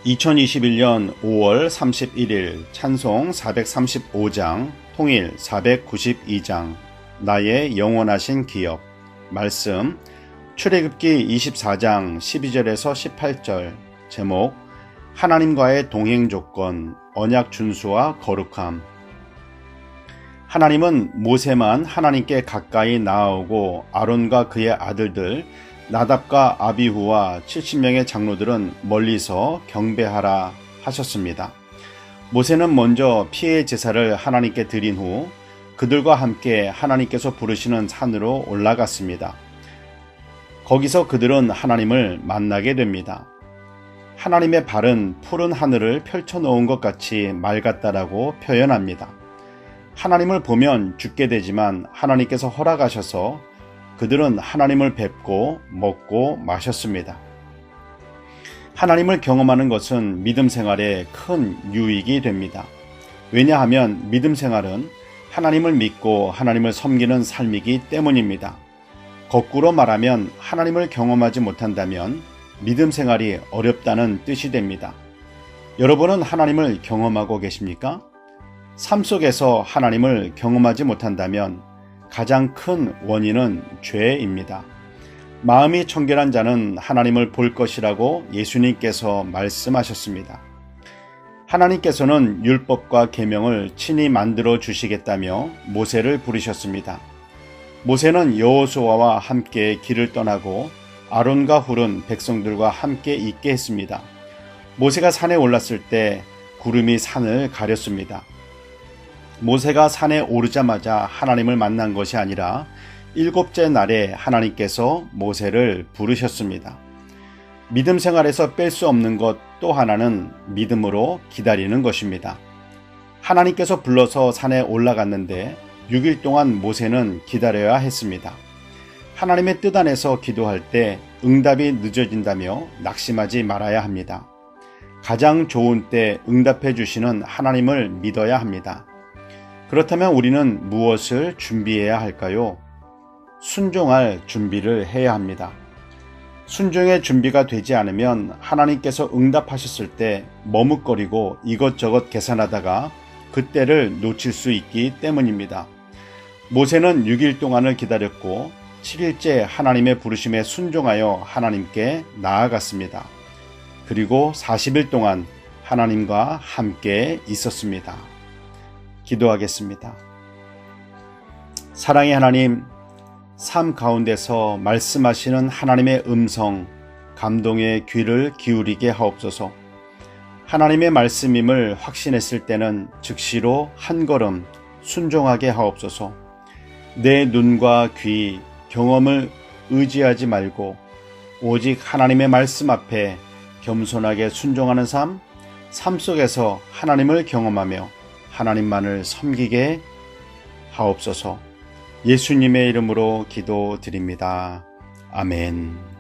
2021년 5월 31일 찬송 435장, 통일 492장, 나의 영원하신 기업. 말씀 출애굽기 24장 12절에서 18절. 제목 하나님과의 동행 조건, 언약 준수와 거룩함. 하나님은 모세만 하나님께 가까이 나아오고 아론과 그의 아들들 나답과 아비후와 70명의 장로들은 멀리서 경배하라 하셨습니다. 모세는 먼저 피의 제사를 하나님께 드린 후 그들과 함께 하나님께서 부르시는 산으로 올라갔습니다. 거기서 그들은 하나님을 만나게 됩니다. 하나님의 발은 푸른 하늘을 펼쳐놓은 것 같이 맑았다라고 표현합니다. 하나님을 보면 죽게 되지만 하나님께서 허락하셔서 그들은 하나님을 뵙고 먹고 마셨습니다. 하나님을 경험하는 것은 믿음 생활에 큰 유익이 됩니다. 왜냐하면 믿음 생활은 하나님을 믿고 하나님을 섬기는 삶이기 때문입니다. 거꾸로 말하면 하나님을 경험하지 못한다면 믿음 생활이 어렵다는 뜻이 됩니다. 여러분은 하나님을 경험하고 계십니까? 삶 속에서 하나님을 경험하지 못한다면 가장 큰 원인은 죄입니다. 마음이 청결한 자는 하나님을 볼 것이라고 예수님께서 말씀하셨습니다. 하나님께서는 율법과 계명을 친히 만들어 주시겠다며 모세를 부르셨습니다. 모세는 여호수아와 함께 길을 떠나고 아론과 훌은 백성들과 함께 있게 했습니다. 모세가 산에 올랐을 때 구름이 산을 가렸습니다. 모세가 산에 오르자마자 하나님을 만난 것이 아니라 7째 날에 하나님께서 모세를 부르셨습니다. 믿음 생활에서 뺄 수 없는 것 또 하나는 믿음으로 기다리는 것입니다. 하나님께서 불러서 산에 올라갔는데 6일 동안 모세는 기다려야 했습니다. 하나님의 뜻 안에서 기도할 때 응답이 늦어진다며 낙심하지 말아야 합니다. 가장 좋은 때 응답해 주시는 하나님을 믿어야 합니다. 그렇다면 우리는 무엇을 준비해야 할까요? 순종할 준비를 해야 합니다. 순종의 준비가 되지 않으면 하나님께서 응답하셨을 때 머뭇거리고 이것저것 계산하다가 그때를 놓칠 수 있기 때문입니다. 모세는 6일 동안을 기다렸고 7일째 하나님의 부르심에 순종하여 하나님께 나아갔습니다. 그리고 40일 동안 하나님과 함께 있었습니다. 기도하겠습니다. 사랑의 하나님, 삶 가운데서 말씀하시는 하나님의 음성, 감동의 귀를 기울이게 하옵소서. 하나님의 말씀임을 확신했을 때는 즉시로 한 걸음 순종하게 하옵소서. 내 눈과 귀, 경험을 의지하지 말고 오직 하나님의 말씀 앞에 겸손하게 순종하는 삶 속에서 하나님을 경험하며 하나님만을 섬기게 하옵소서. 예수님의 이름으로 기도드립니다. 아멘.